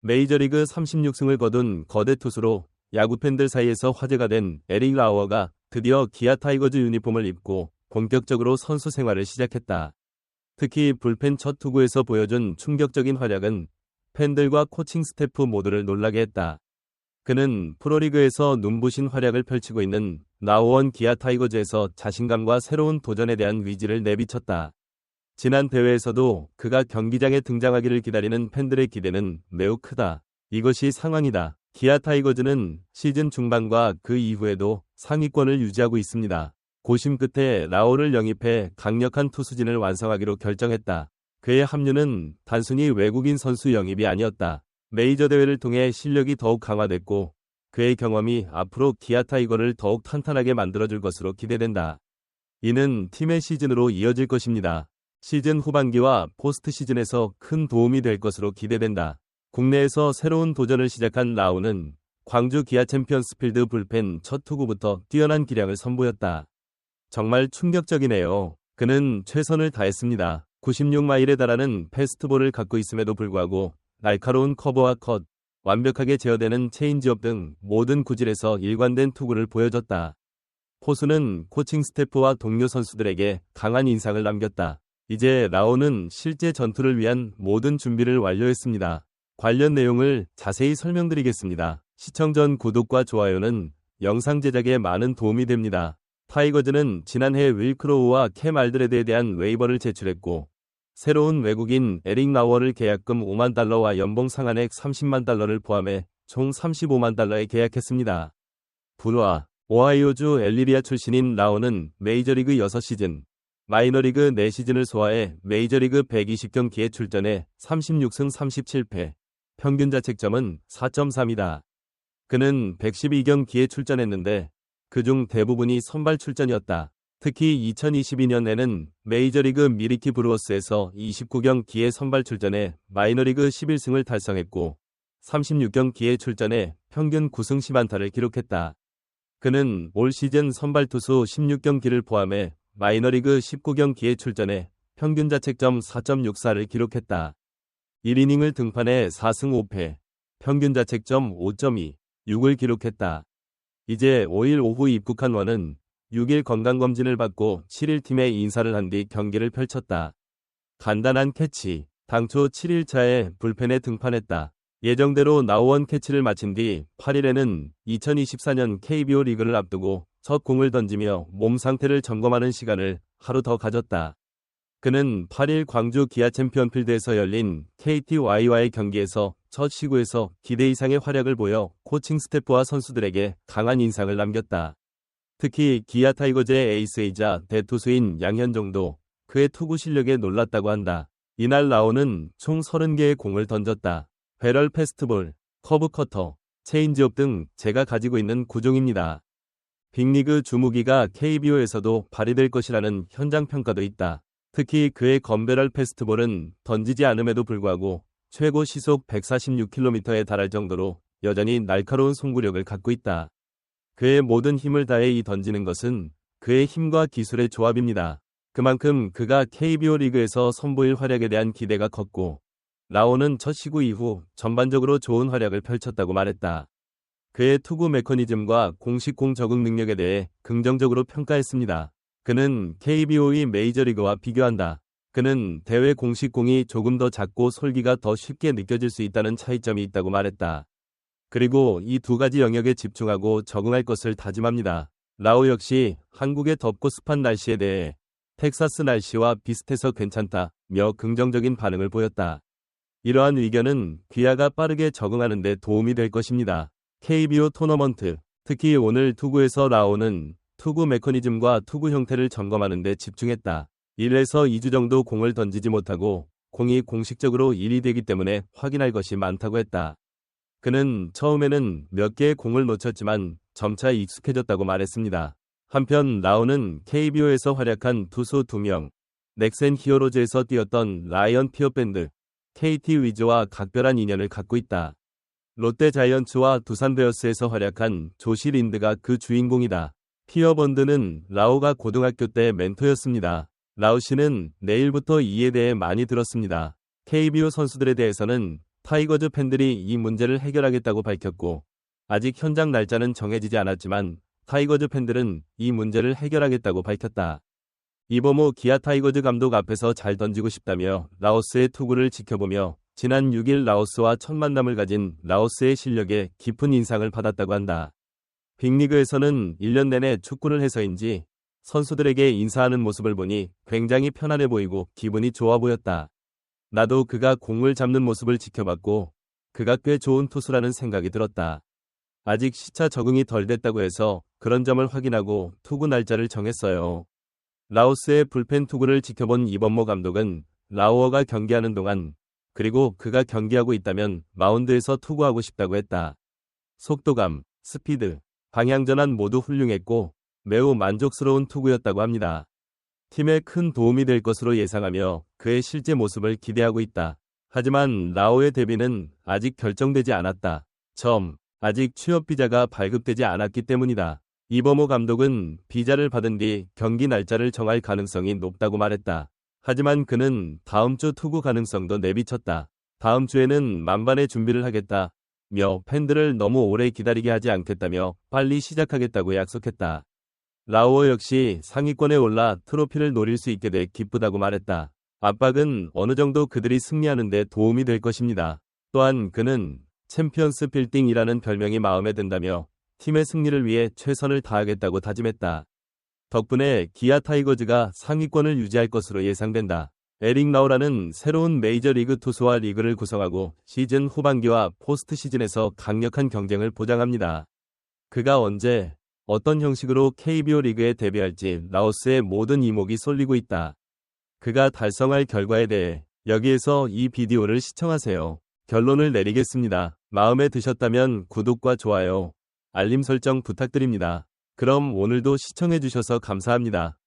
메이저리그 36승을 거둔 거대 투수로 야구 팬들 사이에서 화제가 된 에릭 라우어가 드디어 기아 타이거즈 유니폼을 입고 본격적으로 선수 생활을 시작했다. 특히 불펜 첫 투구에서 보여준 충격적인 활약은 팬들과 코칭 스태프 모두를 놀라게 했다. 그는 프로리그에서 눈부신 활약을 펼치고 있는 라우어 기아 타이거즈에서 자신감과 새로운 도전에 대한 의지를 내비쳤다. 지난 대회에서도 그가 경기장에 등장하기를 기다리는 팬들의 기대는 매우 크다. 이것이 상황이다. 기아 타이거즈는 시즌 중반과 그 이후에도 상위권을 유지하고 있습니다. 고심 끝에 라오를 영입해 강력한 투수진을 완성하기로 결정했다. 그의 합류는 단순히 외국인 선수 영입이 아니었다. 메이저 대회를 통해 실력이 더욱 강화됐고 그의 경험이 앞으로 기아 타이거를 더욱 탄탄하게 만들어줄 것으로 기대된다. 이는 팀의 시즌으로 이어질 것입니다. 시즌 후반기와 포스트 시즌에서 큰 도움이 될 것으로 기대된다. 국내에서 새로운 도전을 시작한 라우는 광주 기아 챔피언스필드 불펜 첫 투구부터 뛰어난 기량을 선보였다. 정말 충격적이네요. 그는 최선을 다했습니다. 96마일에 달하는 패스트볼을 갖고 있음에도 불구하고 날카로운 커브와 컷, 완벽하게 제어되는 체인지업 등 모든 구질에서 일관된 투구를 보여줬다. 포수는 코칭 스태프와 동료 선수들에게 강한 인상을 남겼다. 이제 라오는 실제 전투를 위한 모든 준비를 완료했습니다. 관련 내용을 자세히 설명드리겠습니다. 시청 전 구독과 좋아요는 영상 제작에 많은 도움이 됩니다. 타이거즈는 지난해 윌 크로우와 캠 알드레드에 대한 웨이버를 제출했고 새로운 외국인 에릭 라우어를 계약금 5만 달러와 연봉 상한액 30만 달러를 포함해 총 35만 달러에 계약했습니다. 불화 오하이오주 엘리리아 출신인 라우어는 메이저리그 6시즌, 마이너리그 4시즌을 소화해 메이저리그 120경기에 출전해 36승 37패, 평균 자책점은 4.3이다. 그는 112경기에 출전했는데 그중 대부분이 선발 출전이었다. 특히 2022년에는 메이저리그 미리키 브루어스에서 29경기에 선발 출전해 마이너리그 11승을 달성했고 36경기에 출전해 평균 9승 10안타를 기록했다. 그는 올 시즌 선발 투수 16경기를 포함해 마이너리그 19경기에 출전해 평균 자책점 4.64를 기록했다. 1이닝을 등판해 4승 5패, 평균 자책점 5.2, 6을 기록했다. 이제 5일 오후 입국한 원은 6일 건강검진을 받고 7일 팀에 인사를 한 뒤 경기를 펼쳤다. 간단한 캐치, 당초 7일차에 불펜에 등판했다. 예정대로 나우원 캐치를 마친 뒤 8일에는 2024년 KBO 리그를 앞두고 첫 공을 던지며 몸 상태를 점검하는 시간을 하루 더 가졌다. 그는 8일 광주 기아 챔피언필드에서 열린 KTY와의 경기에서 첫 시구에서 기대 이상의 활약을 보여 코칭 스태프와 선수들에게 강한 인상을 남겼다. 특히 기아 타이거즈의 에이스이자 대투수인 양현종도 그의 투구 실력에 놀랐다고 한다. 이날 라오는 총 30개의 공을 던졌다. 배럴 패스트볼, 커브 커터, 체인지업 등 제가 가지고 있는 구종입니다. 빅리그 주무기가 KBO에서도 발휘될 것이라는 현장 평가도 있다. 특히 그의 건배럴 패스트볼은 던지지 않음에도 불구하고 최고 시속 146km에 달할 정도로 여전히 날카로운 송구력을 갖고 있다. 그의 모든 힘을 다해 던지는 것은 그의 힘과 기술의 조합입니다. 그만큼 그가 KBO 리그에서 선보일 활약에 대한 기대가 컸고 라오는 첫 시구 이후 전반적으로 좋은 활약을 펼쳤다고 말했다. 그의 투구 메커니즘과 공식 공 적응 능력에 대해 긍정적으로 평가했습니다. 그는 KBO의 메이저리그와 비교한다. 그는 대회 공식 공이 조금 더 작고 솔기가 더 쉽게 느껴질 수 있다는 차이점이 있다고 말했다. 그리고 이 두 가지 영역에 집중하고 적응할 것을 다짐합니다. 라오 역시 한국의 덥고 습한 날씨에 대해 텍사스 날씨와 비슷해서 괜찮다며 긍정적인 반응을 보였다. 이러한 의견은 기아가 빠르게 적응하는 데 도움이 될 것입니다. KBO 토너먼트, 특히 오늘 투구에서 라오는 투구 메커니즘과 투구 형태를 점검하는 데 집중했다. 1에서 2주 정도 공을 던지지 못하고 공이 공식적으로 1이 되기 때문에 확인할 것이 많다고 했다. 그는 처음에는 몇 개의 공을 놓쳤지만 점차 익숙해졌다고 말했습니다. 한편 라오는 KBO에서 활약한 투수 2명, 넥센 히어로즈에서 뛰었던 라이언 피어밴드, KT 위즈와 각별한 인연을 갖고 있다. 롯데 자이언츠와 두산 베어스에서 활약한 조시 린드가 그 주인공이다. 피어번드는 라오가 고등학교 때 멘토였습니다. 라오 씨는 내일부터 이에 대해 많이 들었습니다. KBO 선수들에 대해서는 타이거즈 팬들이 이 문제를 해결하겠다고 밝혔고, 아직 현장 날짜는 정해지지 않았지만 타이거즈 팬들은 이 문제를 해결하겠다고 밝혔다. 이범호 기아 타이거즈 감독 앞에서 잘 던지고 싶다며 라오스의 투구를 지켜보며 지난 6일 라오스와 첫 만남을 가진 라오스의 실력에 깊은 인상을 받았다고 한다. 빅리그에서는 1년 내내 축구를 해서인지 선수들에게 인사하는 모습을 보니 굉장히 편안해 보이고 기분이 좋아 보였다. 나도 그가 공을 잡는 모습을 지켜봤고 그가 꽤 좋은 투수라는 생각이 들었다. 아직 시차 적응이 덜 됐다고 해서 그런 점을 확인하고 투구 날짜를 정했어요. 라오스의 불펜 투구를 지켜본 이범모 감독은 라우어가 경기하는 동안 그리고 그가 경기하고 있다면 마운드에서 투구하고 싶다고 했다. 속도감, 스피드, 방향 전환 모두 훌륭했고 매우 만족스러운 투구였다고 합니다. 팀에 큰 도움이 될 것으로 예상하며 그의 실제 모습을 기대하고 있다. 하지만 라오의 데뷔는 아직 결정되지 않았다. 아직 취업 비자가 발급되지 않았기 때문이다. 이범호 감독은 비자를 받은 뒤 경기 날짜를 정할 가능성이 높다고 말했다. 하지만 그는 다음 주 투구 가능성도 내비쳤다. 다음 주에는 만반의 준비를 하겠다며 팬들을 너무 오래 기다리게 하지 않겠다며 빨리 시작하겠다고 약속했다. 라우어 역시 상위권에 올라 트로피를 노릴 수 있게 돼 기쁘다고 말했다. 압박은 어느 정도 그들이 승리하는 데 도움이 될 것입니다. 또한 그는 챔피언스 빌딩이라는 별명이 마음에 든다며 팀의 승리를 위해 최선을 다하겠다고 다짐했다. 덕분에 기아 타이거즈가 상위권을 유지할 것으로 예상된다. 에릭 라우라는 새로운 메이저리그 투수와 리그를 구성하고 시즌 후반기와 포스트 시즌에서 강력한 경쟁을 보장합니다. 그가 언제, 어떤 형식으로 KBO 리그에 데뷔할지 라오스의 모든 이목이 쏠리고 있다. 그가 달성할 결과에 대해 여기에서 이 비디오를 시청하세요. 결론을 내리겠습니다. 마음에 드셨다면 구독과 좋아요, 알림 설정 부탁드립니다. 그럼 오늘도 시청해주셔서 감사합니다.